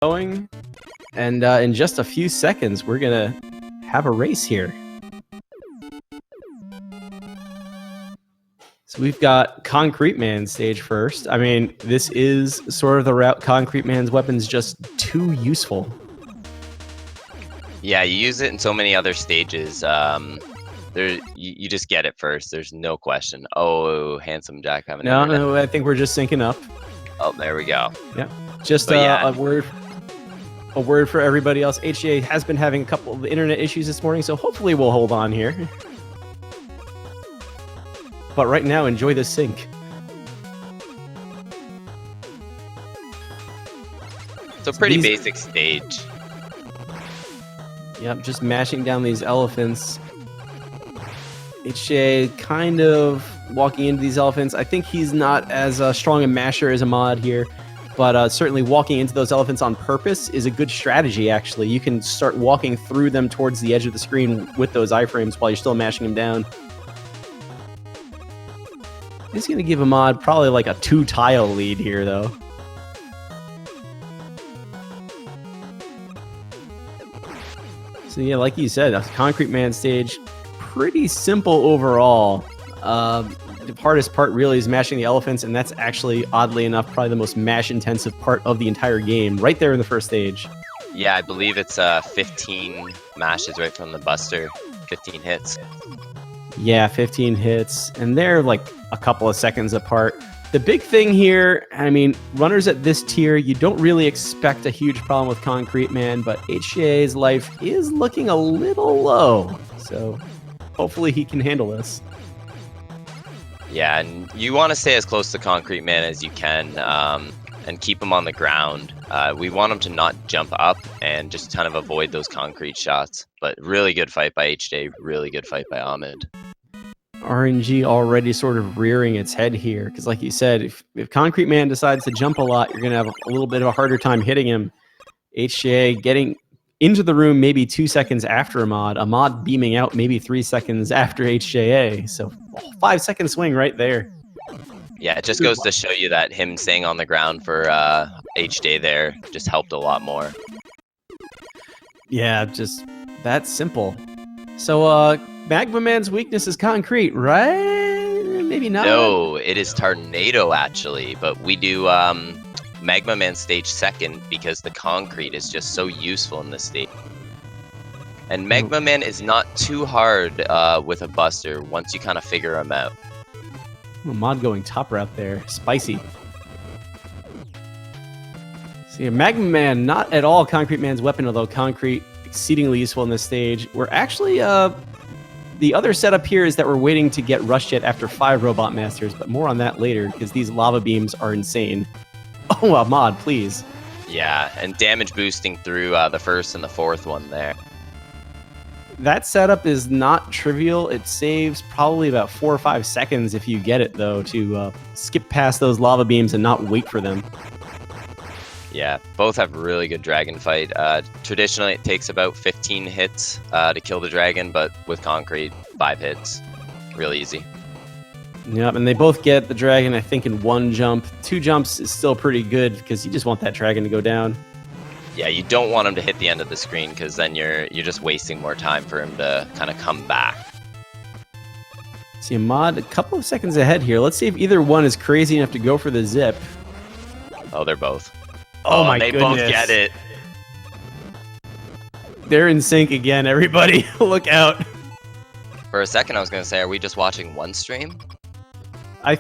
going, and in just a few seconds, we're gonna have a race here. So we've got Concrete Man stage first. I mean, this is sort of the route Concrete Man's weapon's just too useful. Yeah, you use it in so many other stages. You just get it first. There's no question. Oh, Handsome Jack having No, I think we're just syncing up. Oh, there we go. Yeah, just a word for everybody else. HJA has been having a couple of internet issues this morning, so hopefully we'll hold on here. But right now, enjoy the sync. It's a pretty basic stage. Yep, just mashing down these elephants. HJA kind of walking into these elephants. I think he's not as strong a masher as a mod here, but certainly walking into those elephants on purpose is a good strategy, actually. You can start walking through them towards the edge of the screen with those iframes while you're still mashing them down. He's going to give a mod probably like a 2-tile lead here, though. So yeah, like you said, a Concrete Man stage, pretty simple overall. The hardest part really is mashing the elephants, and that's actually, oddly enough, probably the most mash-intensive part of the entire game, right there in the first stage. Yeah, I believe it's 15 mashes right from the buster, 15 hits. Yeah, 15 hits, and they're like a couple of seconds apart. The big thing here, I mean, runners at this tier, you don't really expect a huge problem with Concrete Man, but HJA's life is looking a little low, so hopefully he can handle this. Yeah, and you want to stay as close to Concrete Man as you can, and keep him on the ground. We want him to not jump up and just kind of avoid those concrete shots. But really good fight by HJ, really good fight by Ahmed. RNG already sort of rearing its head here, because like you said, if Concrete Man decides to jump a lot, you're going to have a little bit of a harder time hitting him. HJA getting into the room maybe 2 seconds after a mod beaming out maybe 3 seconds after HJA. So 5-second swing right there. Yeah, it just goes to show you that him staying on the ground for HJ there just helped a lot Yeah, just that simple. So Magma Man's weakness is concrete, right? Maybe not. No, it is Tornado actually, but we do Magma Man stage second because the concrete is just so useful in this stage. And Magma Man is not too hard with a buster once you kind of figure him out. Mod going top route there. Spicy. See, Magma Man, not at all Concrete Man's weapon, although concrete exceedingly useful in this stage. We're actually, the other setup here is that we're waiting to get Rush Jet after 5 Robot Masters, but more on that later, because these lava beams are insane. Oh, a mod, please. Yeah, and damage boosting through the first and the fourth one there. That setup is not trivial. It saves probably about 4 or 5 seconds if you get it, though, to skip past those lava beams and not wait for them. Yeah, both have really good dragon fight. Traditionally, it takes about 15 hits to kill the dragon, but with concrete, 5 hits. Really easy. Yep, and they both get the dragon, I think, in 1 jump. 2 jumps is still pretty good, because you just want that dragon to go down. Yeah, you don't want him to hit the end of the screen, because then you're just wasting more time for him to kind of come back. See, a mod a couple of seconds ahead here. Let's see if either one is crazy enough to go for the zip. Oh, they're both. Oh my they goodness. both get it. They're in sync again, everybody. Look out. For a second, I was going to say, are we just watching one stream? I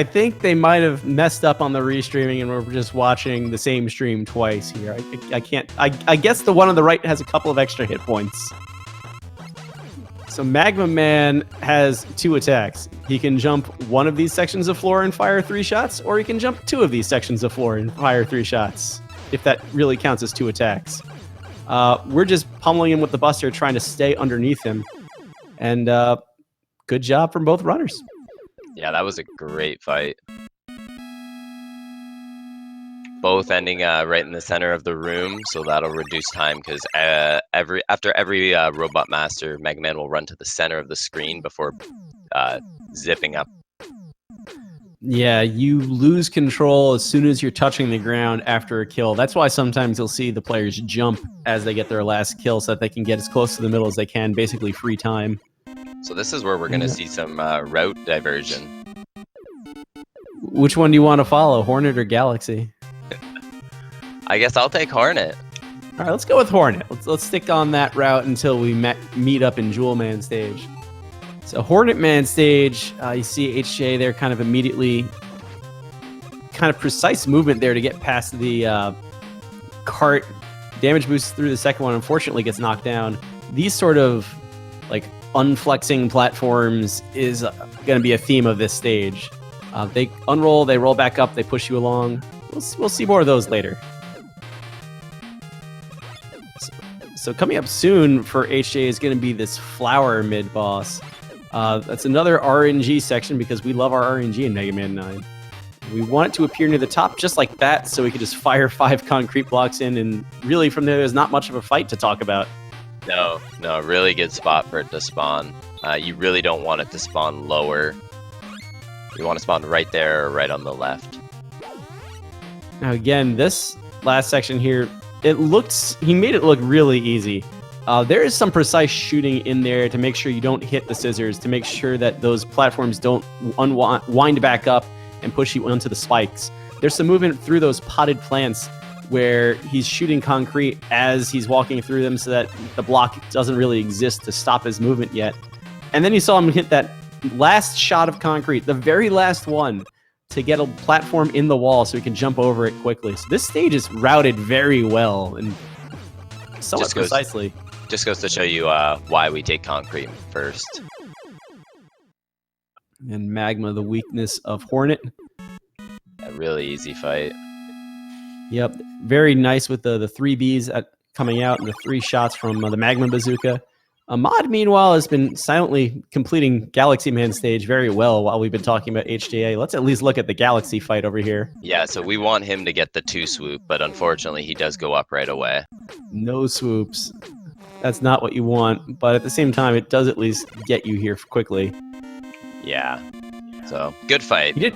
think they might have messed up on the restreaming and we're just watching the same stream twice here. I guess the one on the right has a couple of extra hit points. So Magma Man has 2 attacks. He can jump 1 of these sections of floor and fire 3 shots, or he can jump 2 of these sections of floor and fire 3 shots, if that really counts as 2 attacks. We're just pummeling him with the buster, trying to stay underneath him. And good job from both runners. Yeah, that was a great fight. Both ending right in the center of the room, so that'll reduce time because after every Robot Master, Mega Man will run to the center of the screen before zipping up. Yeah, you lose control as soon as you're touching the ground after a kill. That's why sometimes you'll see the players jump as they get their last kill so that they can get as close to the middle as they can, basically free time. So this is where we're going to see some route diversion. Which one do you want to follow, Hornet or Galaxy? I guess I'll take Hornet. All right, let's go with Hornet. Let's stick on that route until we meet up in Jewel Man stage. So Hornet Man stage, you see HJA there kind of immediately, kind of precise movement there to get past the cart. Damage boost through the second one, unfortunately gets knocked down. These sort of like unflexing platforms is going to be a theme of this stage. They unroll, they roll back up, they push you along. We'll see more of those later. So coming up soon for HJA is going to be this flower mid boss. That's another RNG section because we love our RNG in Mega Man 9. We want it to appear near the top just like that so we can just fire 5 concrete blocks in, and really from there's not much of a fight to talk about. No, really good spot for it to spawn. You really don't want it to spawn lower. You want to spawn right there or right on the left. Now again, this last section here, he made it look really easy. There is some precise shooting in there to make sure you don't hit the scissors, to make sure that those platforms don't wind back up and push you onto the spikes. There's some movement through those potted plants where he's shooting concrete as he's walking through them so that the block doesn't really exist to stop his movement yet. And then you saw him hit that last shot of concrete, the very last one, to get a platform in the wall so he can jump over it quickly. So this stage is routed very well and somewhat precisely. Just goes to show you why we take concrete first. And Magma, the weakness of Hornet. A really easy fight. Yep, very nice with the 3 Bs coming out and the 3 shots from the Magma Bazooka. Ahmad, meanwhile, has been silently completing Galaxy Man stage very well while we've been talking about HJA. Let's at least look at the Galaxy fight over here. Yeah, so we want him to get the 2 swoop, but unfortunately he does go up right away. No swoops. That's not what you want, but at the same time, it does at least get you here quickly. Yeah, so good fight. He did.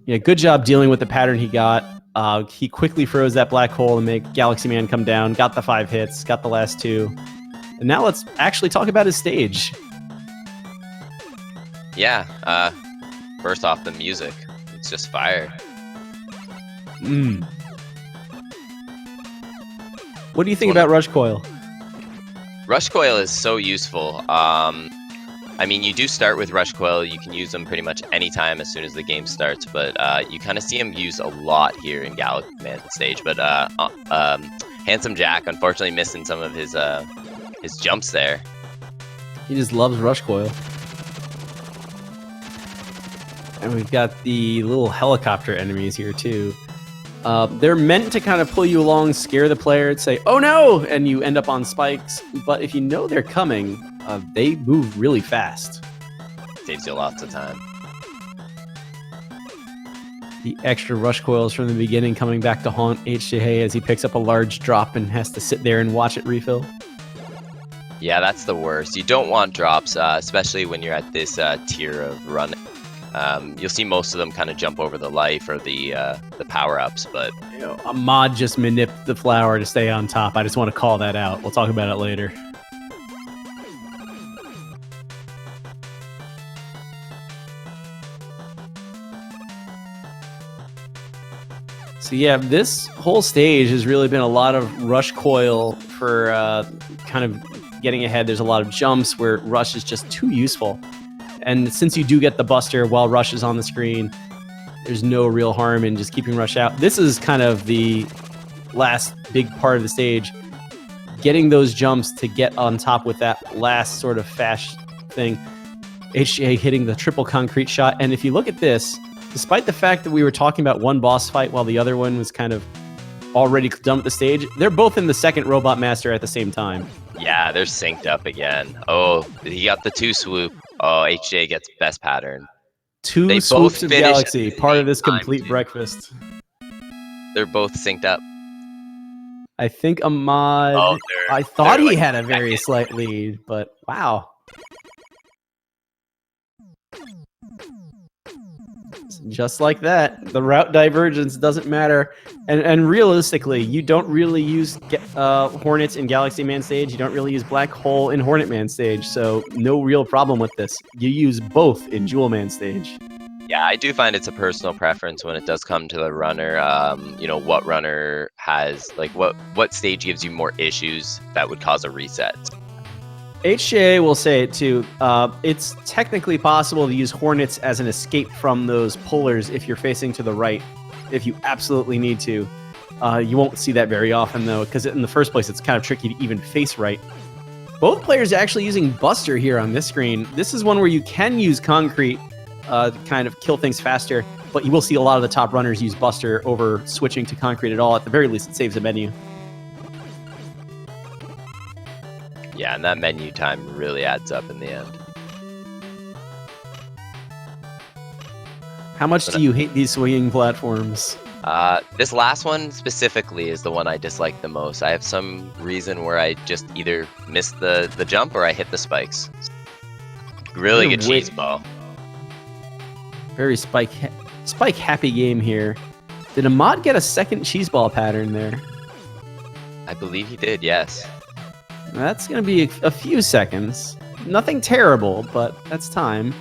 Yeah, good job dealing with the pattern he got. He quickly froze that black hole and made Galaxy Man come down, got the 5 hits, got the last 2. And now let's actually talk about his stage. Yeah, first off, the music. It's just fire. What do you think about Rush Coil? Rush Coil is so useful. I mean, you do start with Rush Coil. You can use them pretty much anytime as soon as the game starts, but you kind of see him used a lot here in Galaxy Man stage. But Handsome Jack, unfortunately, missing some of his jumps there. He just loves Rush Coil. And we've got the little helicopter enemies here too. They're meant to kind of pull you along, scare the player, and say, "Oh no!" and you end up on spikes. But if you know they're coming, they move really fast. Saves you lots of time. The extra Rush Coils from the beginning coming back to haunt HJA as he picks up a large drop and has to sit there and watch it refill. Yeah, that's the worst. You don't want drops, especially when you're at this tier of running. You'll see most of them kind of jump over the life or the power-ups, but... You know, Ahmad just manipulated the flower to stay on top. I just want to call that out. We'll talk about it later. So yeah, this whole stage has really been a lot of Rush Coil for kind of getting ahead. There's a lot of jumps where Rush is just too useful. And since you do get the Buster while Rush is on the screen, there's no real harm in just keeping Rush out. This is kind of the last big part of the stage. Getting those jumps to get on top with that last sort of fast thing. HJA hitting the triple concrete shot. And if you look at this, despite the fact that we were talking about one boss fight while the other one was kind of already done with the stage, they're both in the second Robot Master at the same time. Yeah, they're synced up again. Oh, he got the 2 swoop. Oh, HJ gets best pattern. 2 swoops of Galaxy, part of this complete breakfast. They're both synced up. I think Ahmad... I thought he had a very slight lead, but wow. Just like that. The route divergence doesn't matter. And realistically, you don't really use Hornets in Galaxy Man stage. You don't really use Black Hole in Hornet Man stage. So no real problem with this. You use both in Jewel Man stage. Yeah, I do find it's a personal preference when it does come to the runner. You know, what runner has, like, what stage gives you more issues that would cause a reset. HJA will say it too. It's technically possible to use Hornets as an escape from those pullers if you're facing to the right, if you absolutely need to. You won't see that very often, though, because in the first place, it's kind of tricky to even face right. Both players are actually using Buster here on this screen. This is one where you can use Concrete to kind of kill things faster, but you will see a lot of the top runners use Buster over switching to Concrete at all. At the very least, it saves a menu. Yeah, and that menu time really adds up in the end. How much do you hate these swinging platforms? This last one specifically is the one I dislike the most. I have some reason where I just either miss the jump or I hit the spikes. Really good cheese ball. Very spike happy game here. Did Ahmad get a second cheese ball pattern there? I believe he did, yes. That's going to be a few seconds. Nothing terrible, but that's time.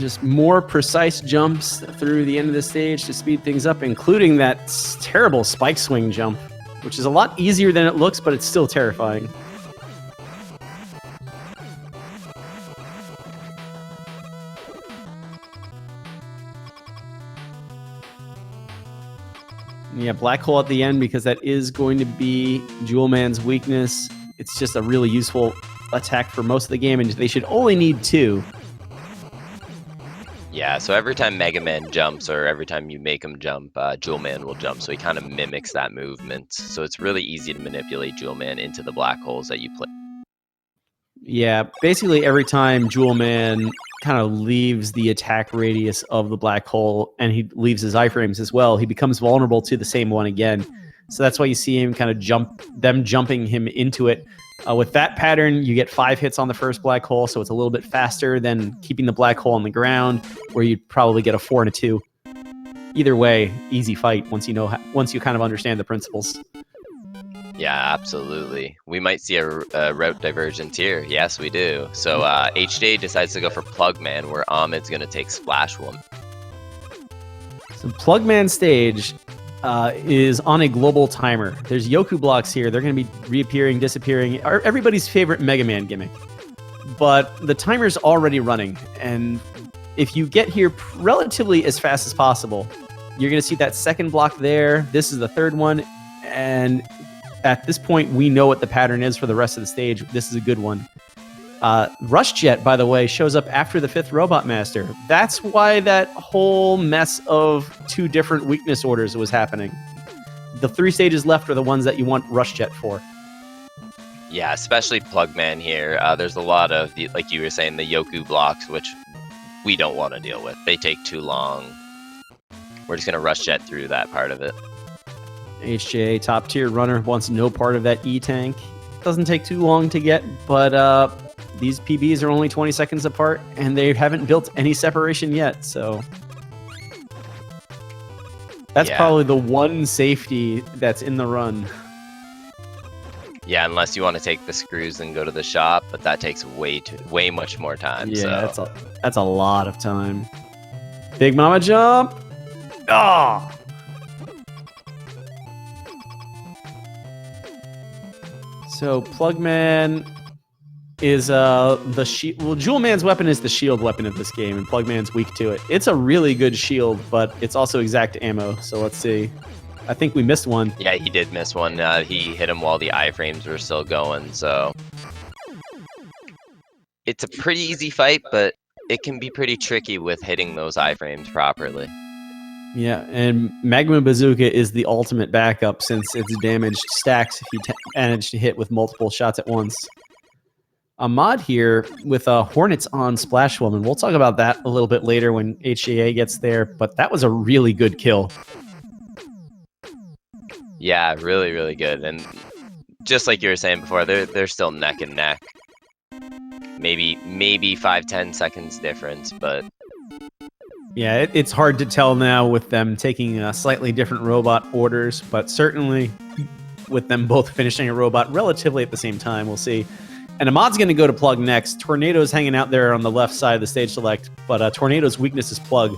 Just more precise jumps through the end of the stage to speed things up, including that terrible spike swing jump, which is a lot easier than it looks, but it's still terrifying. Yeah, Black Hole at the end, because that is going to be Jewel Man's weakness. It's just a really useful attack for most of the game, and they should only need 2. Yeah, so every time Mega Man jumps, or every time you make him jump, Jewel Man will jump, so he kind of mimics that movement. So it's really easy to manipulate Jewel Man into the black holes that you play. Yeah, basically every time Jewel Man kind of leaves the attack radius of the black hole, and he leaves his iframes as well, he becomes vulnerable to the same one again. So that's why you see him kind of jumping him into it. With that pattern, you get 5 hits on the first black hole, so it's a little bit faster than keeping the black hole on the ground, where you'd probably get a 4 and a 2. Either way, easy fight once you kind of understand the principles. Yeah, absolutely. We might see a route divergence here. Yes, we do. So HJ decides to go for Plugman, where Ahmed's going to take Splash Woman. So Plugman stage is on a global timer. There's Yoku blocks here. They're going to be reappearing, disappearing. Everybody's favorite Mega Man gimmick. But the timer's already running. And if you get here relatively as fast as possible, you're going to see that second block there. This is the third one. And at this point, we know what the pattern is for the rest of the stage. This is a good one. Rush Jet, by the way, shows up after the 5th Robot Master. That's why that whole mess of 2 different weakness orders was happening. The 3 stages left are the ones that you want Rush Jet for. Yeah, especially Plugman here. There's a lot of, like you were saying, the Yoku blocks, which we don't want to deal with. They take too long. We're just going to Rush Jet through that part of it. HJA top tier runner wants no part of that E-Tank. Doesn't take too long to get, but these PBs are only 20 seconds apart, and they haven't built any separation yet, so that's probably the one safety that's in the run. Yeah, unless you want to take the screws and go to the shop, but that takes way much more time. Yeah, so. that's a lot of time. Big Mama jump. Ah. So Plugman is the shield. Well, Jewel Man's weapon is the shield weapon of this game, and Plugman's weak to it. It's a really good shield, but it's also exact ammo. So let's see. I think we missed one. Yeah, he did miss one. He hit him while the iframes were still going. So it's a pretty easy fight, but it can be pretty tricky with hitting those iframes properly. Yeah, and Magma Bazooka is the ultimate backup since its damage stacks if you manage to hit with multiple shots at once. Ahmad here with Hornets on Splash Woman. We'll talk about that a little bit later when HJA gets there, but that was a really good kill. Yeah, really, really good. And just like you were saying before, they're still neck and neck. Maybe 5-10 seconds difference, but Yeah, it's hard to tell now with them taking slightly different robot orders, but certainly with them both finishing a robot relatively at the same time, we'll see. And Ahmad's going to go to Plug next. Tornado's hanging out there on the left side of the stage select, but Tornado's weakness is Plug.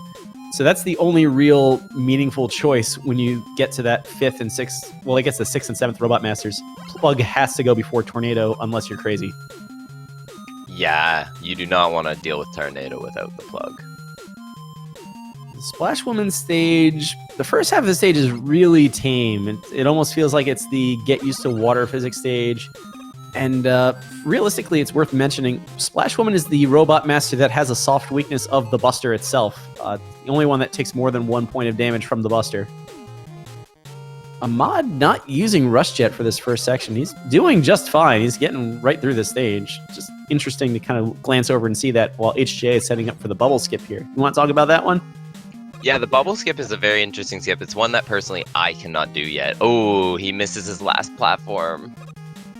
So that's the only real meaningful choice when you get to that 5th and 6th, well, I guess the 6th and 7th Robot Masters. Plug has to go before Tornado unless you're crazy. Yeah, you do not want to deal with Tornado without the Plug. The Splash Woman stage, the first half of the stage is really tame. It almost feels like it's the get used to water physics stage. And realistically, it's worth mentioning, Splash Woman is the robot master that has a soft weakness of the Buster itself. The only one that takes more than 1 point of damage from the Buster. Ahmad not using Rush Jet for this first section. He's doing just fine. He's getting right through the stage. Just interesting to kind of glance over and see that while HJA is setting up for the bubble skip here. You want to talk about that one? Yeah, the bubble skip is a very interesting skip. It's one that personally I cannot do yet. Oh, he misses his last platform.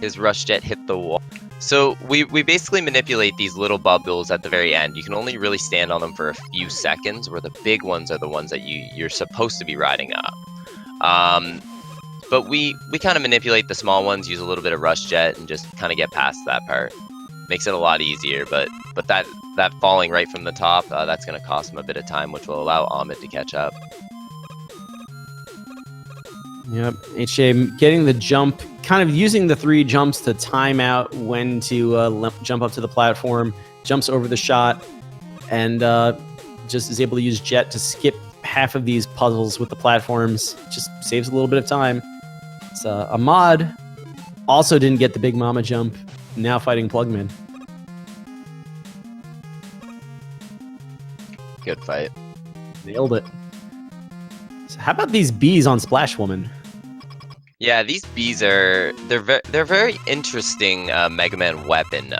His Rush Jet hit the wall. So we basically manipulate these little bubbles at the very end. You can only really stand on them for a few seconds, where the big ones are the ones that you're supposed to be riding up. But we kind of manipulate the small ones, use a little bit of Rush Jet, and just kind of get past that part. Makes it a lot easier, but that falling right from the top, that's going to cost him a bit of time, which will allow Ahmed to catch up. Yep, HJ getting the jump, kind of using the 3 jumps to time out when to jump up to the platform, jumps over the shot, and just is able to use Jet to skip half of these puzzles with the platforms. Just saves a little bit of time. So Ahmad also didn't get the Big Mama jump, now fighting Plugman. Good fight. Nailed it. So how about these bees on Splash Woman? Yeah, these bees they're very interesting Mega Man weapon.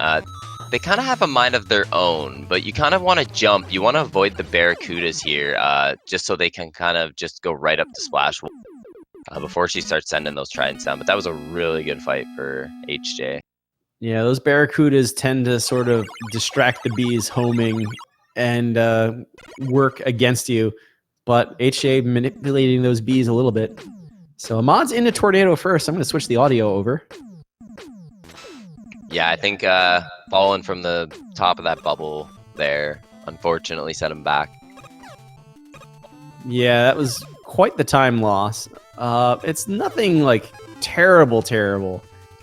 They kind of have a mind of their own, but you kind of want to jump. You want to avoid the Barracudas here, just so they can kind of just go right up to Splash Woman before she starts sending those tridents down. But that was a really good fight for HJ. Yeah, those Barracudas tend to sort of distract the bees homing and work against you, but HJ manipulating those bees a little bit. So Ahmad's into Tornado first. I'm going to switch the audio over. Yeah, I think falling from the top of that bubble there, unfortunately, set him back. Yeah, that was quite the time loss. It's nothing like terrible,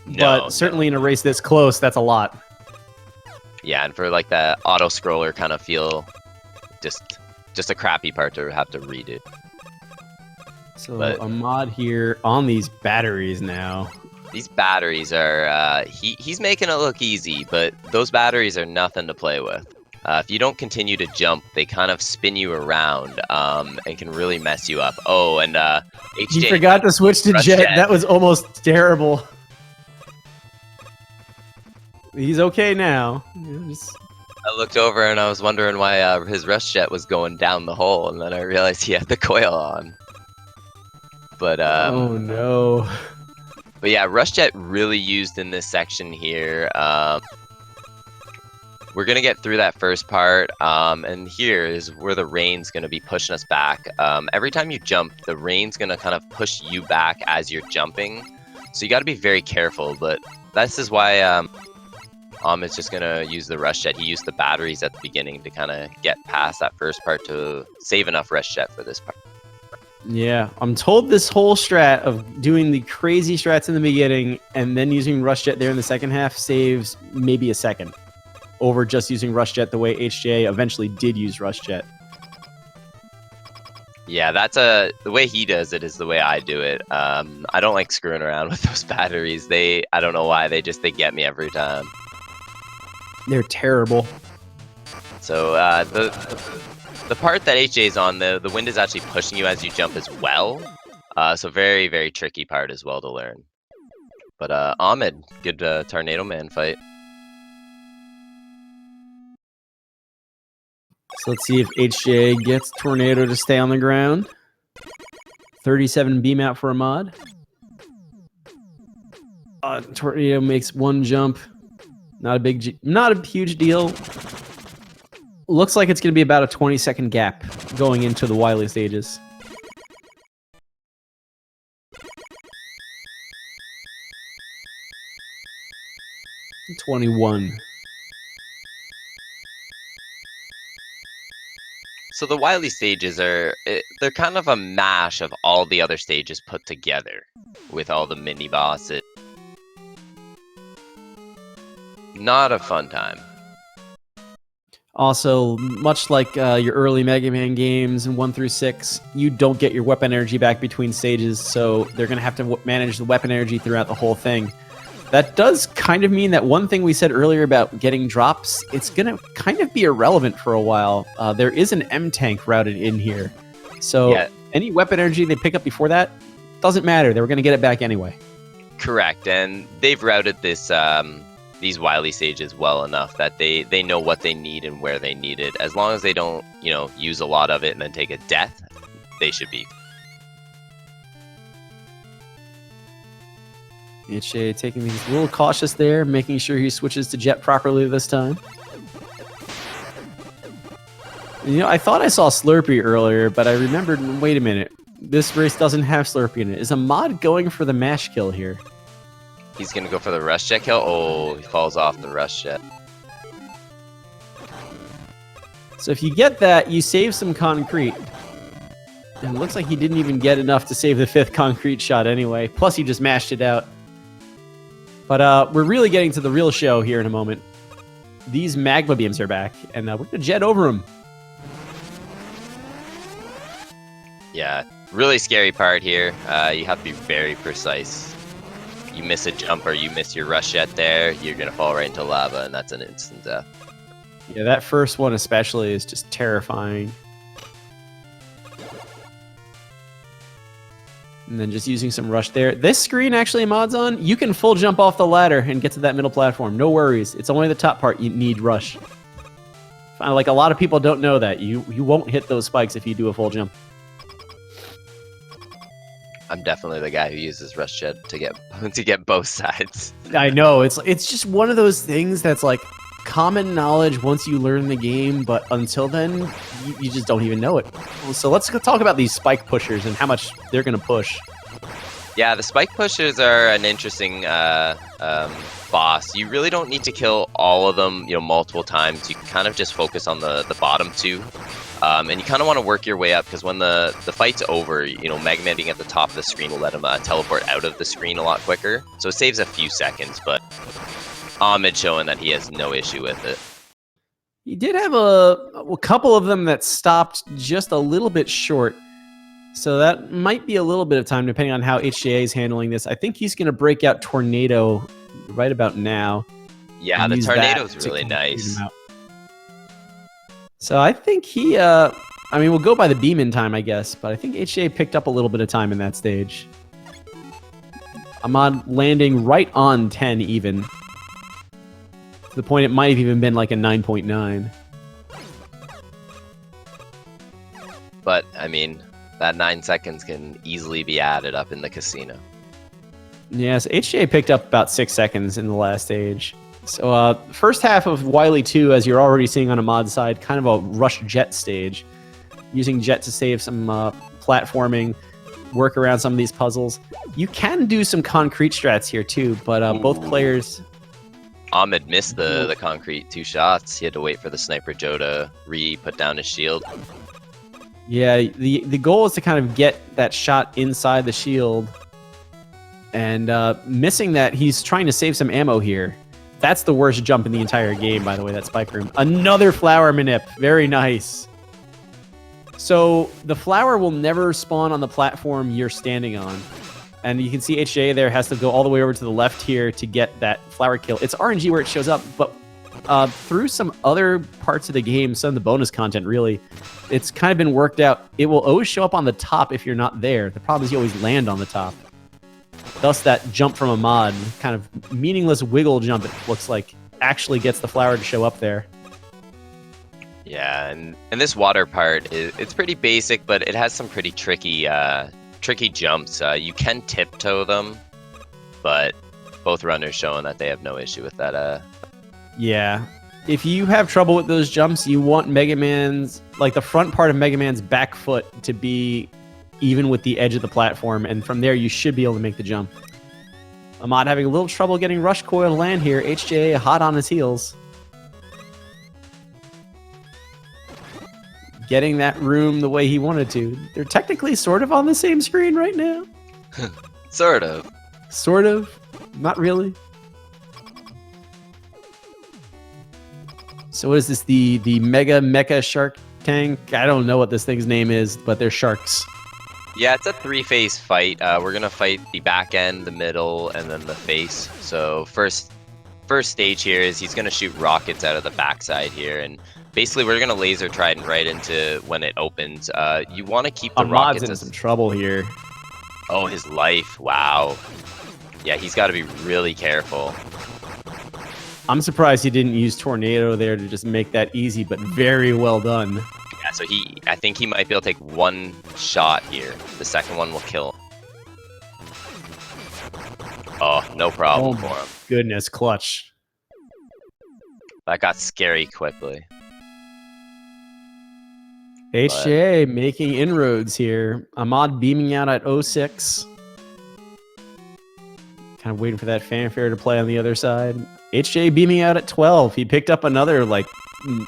but certainly in a race this close, that's a lot. Yeah, and for like the auto scroller kind of feel, just a crappy part to have to redo. So Ahmad here on these batteries now. These batteries are, he's making it look easy, but those batteries are nothing to play with. If you don't continue to jump, they kind of spin you around and can really mess you up. Oh, and HJ... He forgot to switch to Jet. That was almost terrible. He's okay now. I looked over and I was wondering why his Rush Jet was going down the hole, and then I realized he had the coil on. But oh no. But yeah, Rush Jet really used in this section here. We're gonna get through that first part, and here is where the rain's gonna be pushing us back. Every time you jump, the rain's gonna kind of push you back as you're jumping, so you got to be very careful. But this is why Ahmed's just gonna use the Rush Jet. He used the batteries at the beginning to kind of get past that first part to save enough Rush Jet for this part. Yeah, I'm told this whole strat of doing the crazy strats in the beginning and then using Rush Jet there in the second half saves maybe a second over just using Rush Jet the way HJA eventually did use Rush Jet. Yeah, the way he does it is the way I do it. I don't like screwing around with those batteries. I don't know why, they get me every time. They're terrible. So the part that HJ is on, the wind is actually pushing you as you jump as well. So very, very tricky part as well to learn. But Ahmed, good Tornado Man fight. So let's see if HJ gets Tornado to stay on the ground. 37 beam out for Ahmad. Tornado makes one jump. Not a huge deal. looks like it's going to be about a 20-second gap going into the Wily stages. 21. So the Wily stages they're kind of a mash of all the other stages put together with all the mini bosses. Not a fun time. Also, much like your early Mega Man games in 1 through 6, you don't get your weapon energy back between stages, so they're going to have to manage the weapon energy throughout the whole thing. That does kind of mean that one thing we said earlier about getting drops, it's going to kind of be irrelevant for a while. There is an M tank routed in here, so any weapon energy they pick up before that doesn't matter. They were going to get it back anyway. Correct, and they've routed this these Wily stages well enough that they know what they need and where they need it. As long as they don't, use a lot of it and then take a death, they should be. HJA taking things a little cautious there, making sure he switches to Jet properly this time. I thought I saw Slurpee earlier, but I remembered, wait a minute, this race doesn't have Slurpee in it. Is Ahmad going for the mash kill here? He's going to go for the rush jet kill. Oh, he falls off the rush jet. So if you get that, you save some concrete. And it looks like he didn't even get enough to save the 5th concrete shot anyway. Plus, he just mashed it out. But we're really getting to the real show here in a moment. These magma beams are back, and we're going to jet over them. Yeah, really scary part here. You have to be very precise. You miss a jump or you miss your rush jet there, you're going to fall right into lava, and that's an instant death. Yeah, that first one especially is just terrifying. And then just using some rush there. This screen actually, mods on, you can full jump off the ladder and get to that middle platform. No worries. It's only the top part you need rush. Like, a lot of people don't know that. You won't hit those spikes if you do a full jump. I'm definitely the guy who uses rush jet to get both sides. I know, it's just one of those things that's like common knowledge once you learn the game, but until then, you just don't even know it. So let's talk about these spike pushers and how much they're going to push. Yeah, the spike pushers are an interesting boss. You really don't need to kill all of them, multiple times. You can kind of just focus on the bottom two. And you kind of want to work your way up, because when the fight's over, Mega Man being at the top of the screen will let him teleport out of the screen a lot quicker. So it saves a few seconds, but Ahmed showing that he has no issue with it. He did have a couple of them that stopped just a little bit short. So that might be a little bit of time, depending on how HJA is handling this. I think he's going to break out Tornado right about now. Yeah, the Tornado's really nice. So I think he, we'll go by the beam in time, I guess, but I think HJA picked up a little bit of time in that stage. Ahmad landing right on 10 even. To the point it might have even been like a 9.9. But, that 9 seconds can easily be added up in the casino. Yes, HJA picked up about 6 seconds in the last stage. So first half of Wily 2, as you're already seeing on Ahmad's side, kind of a rush jet stage. Using jet to save some platforming, work around some of these puzzles. You can do some concrete strats here too, but both players... Ahmed missed the concrete 2 shots. He had to wait for the Sniper Joe to put down his shield. Yeah, the goal is to kind of get that shot inside the shield. And missing that, he's trying to save some ammo here. That's the worst jump in the entire game, by the way, that spike room. Another flower manip. Very nice. So the flower will never spawn on the platform you're standing on. And you can see HJA there has to go all the way over to the left here to get that flower kill. It's RNG where it shows up, but through some other parts of the game, some of the bonus content, really, it's kind of been worked out. It will always show up on the top if you're not there. The problem is you always land on the top. Thus, that jump from Ahmad, kind of meaningless wiggle jump, it looks like, actually gets the flower to show up there. Yeah, and this water part, it's pretty basic, but it has some pretty tricky jumps. You can tiptoe them, but both runners showing that they have no issue with that. Yeah. If you have trouble with those jumps, you want Mega Man's, like the front part of Mega Man's back foot to be even with the edge of the platform, and from there you should be able to make the jump. Ahmad having a little trouble getting Rush Coil to land here. HJA hot on his heels. Getting that room the way he wanted to. They're technically sort of on the same screen right now. Sort of. Sort of. Not really. So what is this? The Mega Mecha Shark Tank? I don't know what this thing's name is, but they're sharks. Yeah, it's a 3-phase fight. We're gonna fight the back end, the middle, and then the face. So first stage here is he's gonna shoot rockets out of the backside here, and basically we're gonna laser Trident right into when it opens. You want to keep the Ahmad's rockets. in some trouble here. Oh, his life! Wow. Yeah, he's got to be really careful. I'm surprised he didn't use Tornado there to just make that easy, but very well done. Yeah, so I think he might be able to take one shot here. The second one will kill him. Oh, no problem for him. Goodness, clutch. That got scary quickly. HJA making inroads here. Ahmad beaming out at 06. Kind of waiting for that fanfare to play on the other side. HJA beaming out at 12. He picked up another like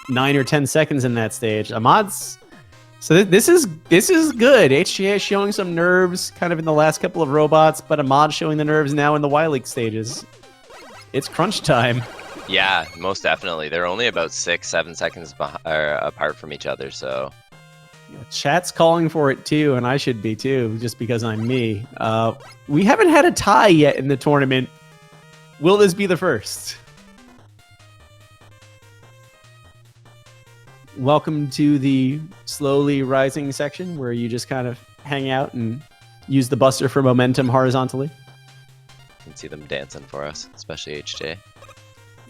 9 or 10 seconds in that stage. Ahmad's... So this is good. HJA showing some nerves kind of in the last couple of robots, but Ahmad showing the nerves now in the Y-League stages. It's crunch time. Yeah, most definitely. They're only about 6-7 seconds apart from each other, so... Chat's calling for it too, and I should be too, just because I'm me. We haven't had a tie yet in the tournament. Will this be the first? Welcome to the slowly rising section, where you just kind of hang out and use the buster for momentum horizontally. You can see them dancing for us, especially HJ.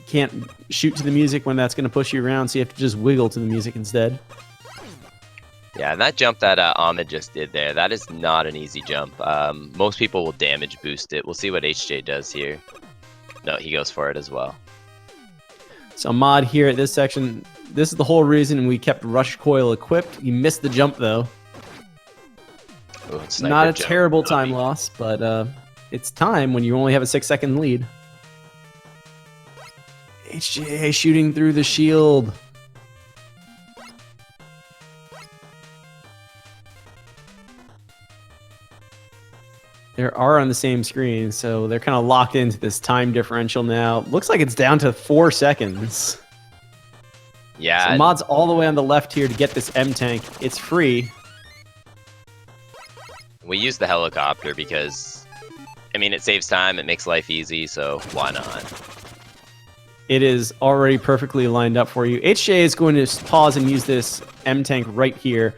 Can't shoot to the music when that's going to push you around, so you have to just wiggle to the music instead. Yeah, and that jump that Ahmed just did there, that is not an easy jump. Most people will damage boost it. We'll see what HJ does here. No, he goes for it as well. So Ahmad here at this section, this is the whole reason we kept Rush Coil equipped. He missed the jump though. Ooh, not a terrible time loss, but it's time when you only have a 6-second lead. HJA shooting through the shield. They are on the same screen, so they're kind of locked into this time differential now. Looks like it's down to 4 seconds. Yeah. So Mod's all the way on the left here to get this M tank. It's free. We use the helicopter because, I mean, it saves time, it makes life easy, so why not? It is already perfectly lined up for you. HJ is going to pause and use this M tank right here.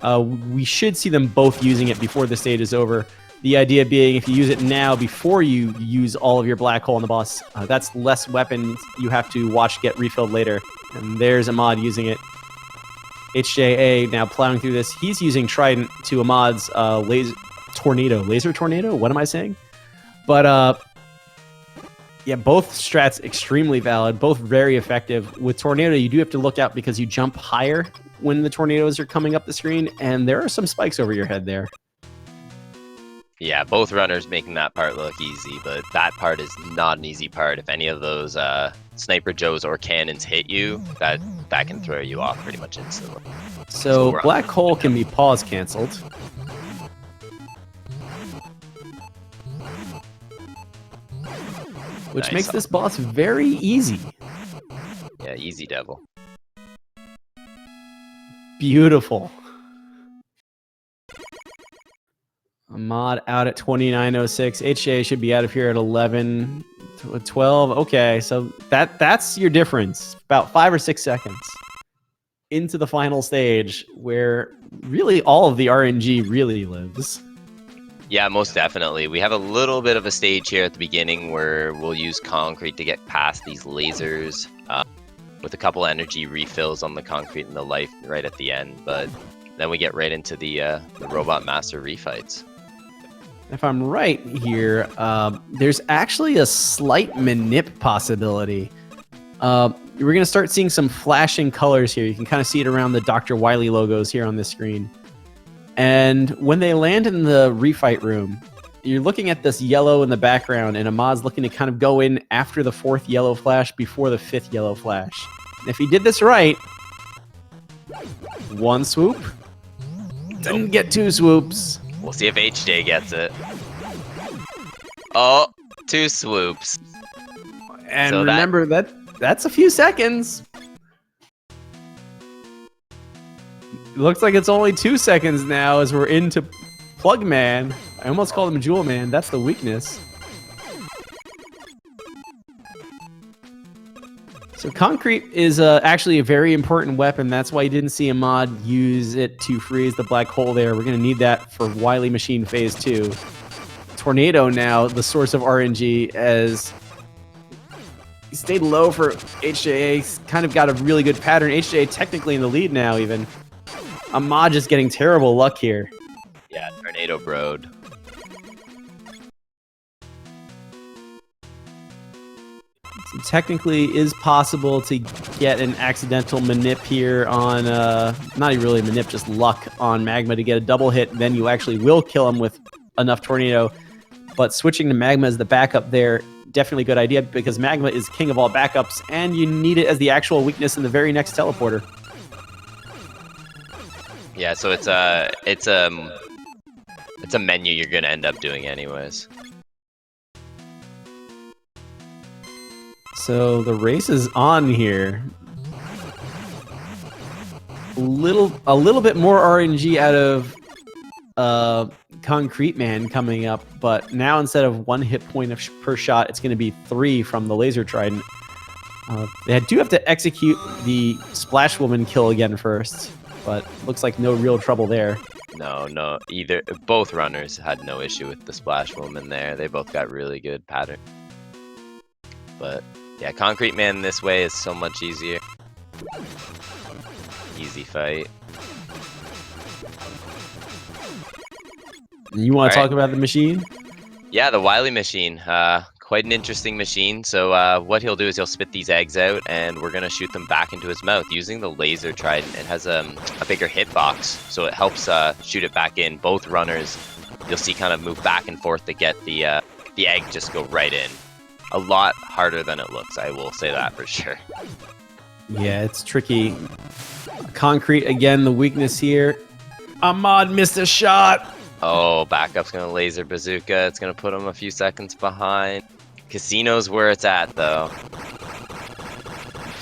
We should see them both using it before the stage is over. The idea being, if you use it now before you use all of your black hole on the boss, that's less weapons you have to watch get refilled later. And there's Ahmad using it. HJA now plowing through this. He's using Trident to Ahmad's laser tornado. What am I saying? But yeah, both strats extremely valid, both very effective. With Tornado, you do have to look out because you jump higher when the tornadoes are coming up the screen, and there are some spikes over your head there. Yeah, both runners making that part look easy, but that part is not an easy part. If any of those Sniper Joes or cannons hit you, that can throw you off pretty much instantly. So Black Hole can be pause canceled. Which makes this boss very easy. Yeah, easy devil. Beautiful. Ahmad out at 29:06. HJA should be out of here at 11:12. Okay, so that's your difference. About 5 or 6 seconds into the final stage, where really all of the RNG really lives. Yeah, most definitely. We have a little bit of a stage here at the beginning where we'll use concrete to get past these lasers with a couple energy refills on the concrete and the life right at the end. But then we get right into the Robot Master refights. If I'm right here, there's actually a slight manip possibility. we're going to start seeing some flashing colors here. You can kind of see it around the Dr. Wily logos here on this screen. And when they land in the refight room, you're looking at this yellow in the background, and Ahmad's looking to kind of go in after the 4th yellow flash before the 5th yellow flash. And if he did this right, 1 swoop. Didn't get 2 swoops. We'll see if HJ gets it. Oh, 2 swoops. And So remember that's a few seconds. Looks like it's only 2 seconds now as we're into Plug Man. I almost called him Jewel Man. That's the weakness. So concrete is actually a very important weapon. That's why you didn't see Ahmad use it to freeze the black hole there. We're going to need that for Wily Machine Phase 2. Tornado now, the source of RNG, as he stayed low for HJA. He's kind of got a really good pattern. HJA technically in the lead now even. Ahmad just getting terrible luck here. Yeah, Tornado broed. So technically is possible to get an accidental manip here on, not even really a manip, just luck on Magma to get a double hit. Then you actually will kill him with enough Tornado. But switching to Magma as the backup there, definitely a good idea because Magma is king of all backups and you need it as the actual weakness in the very next teleporter. Yeah, so it's a menu you're gonna end up doing anyways. So the race is on here. A little bit more RNG out of Concrete Man coming up, but now instead of 1 hit point per shot, it's going to be 3 from the Laser Trident. They do have to execute the Splash Woman kill again first, but looks like no real trouble there. No, both runners had no issue with the Splash Woman there. They both got really good pattern. But yeah, Concrete Man this way is so much easier. Easy fight. You want to talk about the machine? Yeah, the Wily machine. Quite an interesting machine. So what he'll do is he'll spit these eggs out, and we're gonna shoot them back into his mouth using the Laser Trident. It has a bigger hitbox, so it helps shoot it back in. Both runners, you'll see, kind of move back and forth to get the egg just go right in. A lot harder than it looks, I will say that for sure. Yeah, it's tricky. Concrete again, the weakness here. Ahmad missed a shot. Oh, backup's gonna Laser Bazooka. It's gonna put him a few seconds behind. Casino's where it's at, though.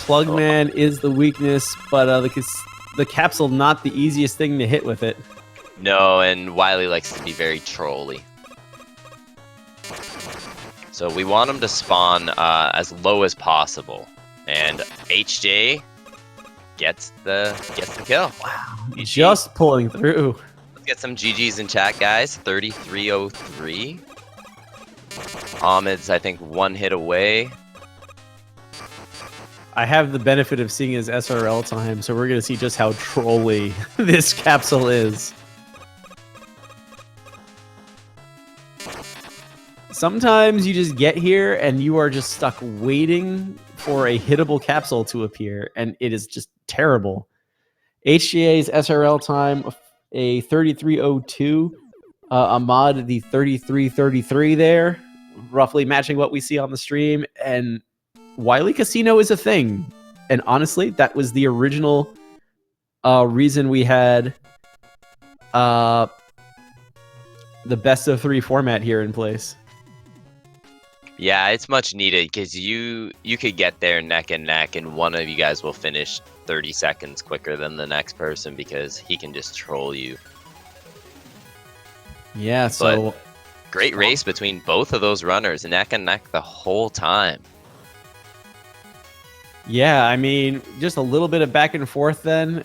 Plugman is the weakness, but the capsule not the easiest thing to hit with it. No, and Wily likes to be very trolly. So we want him to spawn as low as possible, and HJ gets the kill. Wow, GG. just pulling through. Let's get some GGs in chat, guys. 3303. Ahmed's, I think, 1 hit away. I have the benefit of seeing his SRL time, so we're going to see just how trolly this capsule is. Sometimes you just get here and you are just stuck waiting for a hittable capsule to appear, and it is just terrible. HJA's SRL time, a 3302. Ahmad, the 3333 there, roughly matching what we see on the stream. And Wily Casino is a thing. And honestly, that was the original reason we had the best of 3 format here in place. Yeah, it's much needed because you could get there neck and neck, and one of you guys will finish 30 seconds quicker than the next person because he can just troll you. Yeah, so But great race between both of those runners, neck and neck the whole time. yeah, I mean, just a little bit of back and forth then,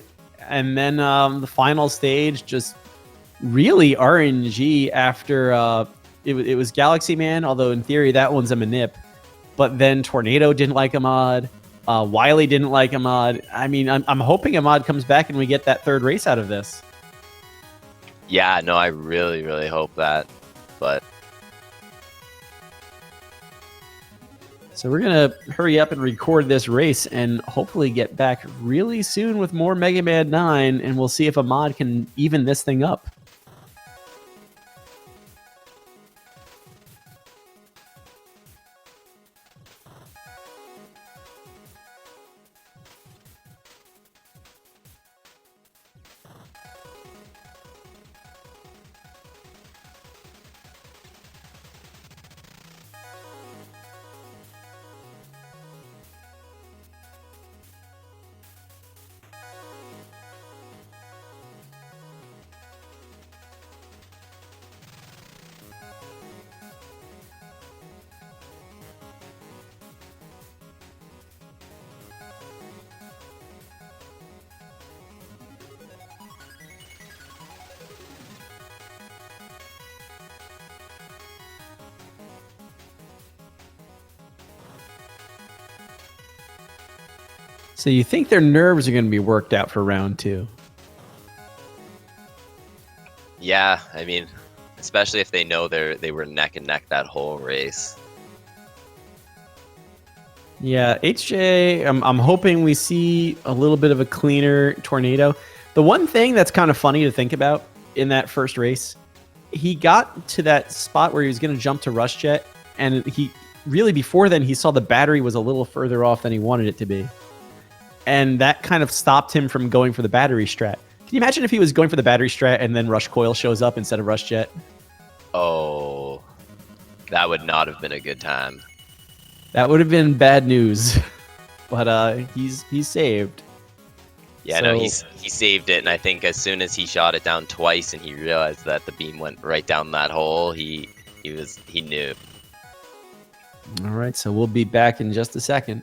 and then the final stage just really RNG after it was Galaxy Man, although in theory that one's a manip. But then Tornado didn't like Ahmad. Wily didn't like Ahmad. I mean, I'm hoping Ahmad comes back and we get that 3rd race out of this. Yeah, no, I really, really hope that. But So we're going to hurry up and record this race and hopefully get back really soon with more Mega Man 9, and we'll see if a mod can even this thing up. So you think their nerves are going to be worked out for round 2? Yeah, I mean, especially if they know they were neck and neck that whole race. Yeah, HJA, I'm hoping we see a little bit of a cleaner tornado. The one thing that's kind of funny to think about in that first race, he got to that spot where he was going to jump to Rush Jet, and he really, before then, he saw the battery was a little further off than he wanted it to be. And that kind of stopped him from going for the battery strat. Can you imagine if he was going for the battery strat and then Rush Coil shows up instead of Rush Jet? Oh, that would not have been a good time. That would have been bad news. But he's saved. Yeah, no, he saved it, and I think as soon as he shot it down twice and he realized that the beam went right down that hole, he knew. All right, so we'll be back in just a second.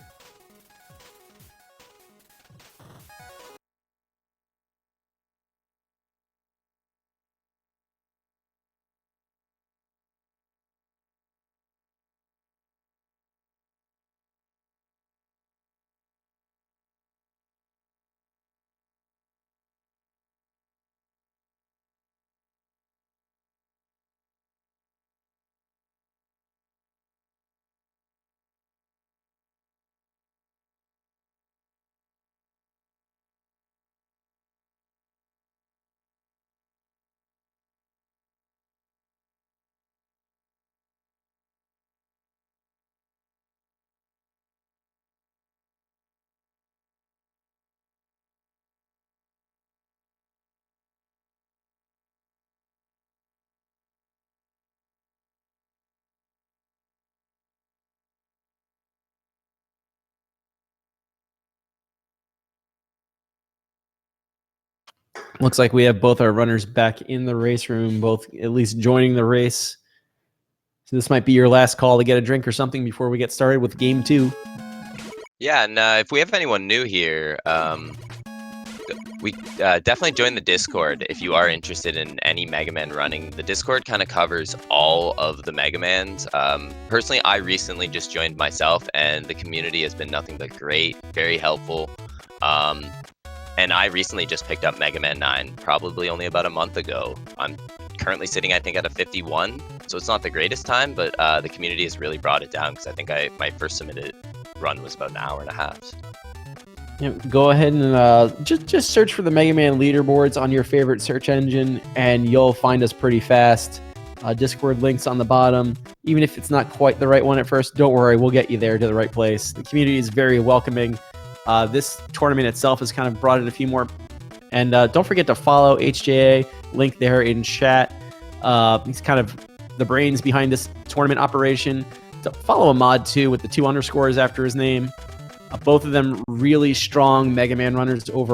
Looks like we have both our runners back in the race room, both at least joining the race. So this might be your last call to get a drink or something before we get started with game 2. Yeah, and if we have anyone new here, we definitely join the Discord if you are interested in any Mega Man running. The Discord kind of covers all of the Mega Mans. Personally, I recently just joined myself, and the community has been nothing but great, very helpful. And I recently just picked up Mega Man 9, probably only about a month ago. I'm currently sitting, I think, at a 51, so it's not the greatest time, but the community has really brought it down, because I think my first submitted run was about an hour and a half. So. Yeah, go ahead and just search for the Mega Man leaderboards on your favorite search engine, and you'll find us pretty fast. Discord links on the bottom. Even if it's not quite the right one at first, don't worry, we'll get you there to the right place. The community is very welcoming. This tournament itself has kind of brought in a few more. And don't forget to follow HJA, link there in chat. He's kind of the brains behind this tournament operation. To follow a mod too with the 2 underscores after his name. Both of them really strong Mega Man runners overall.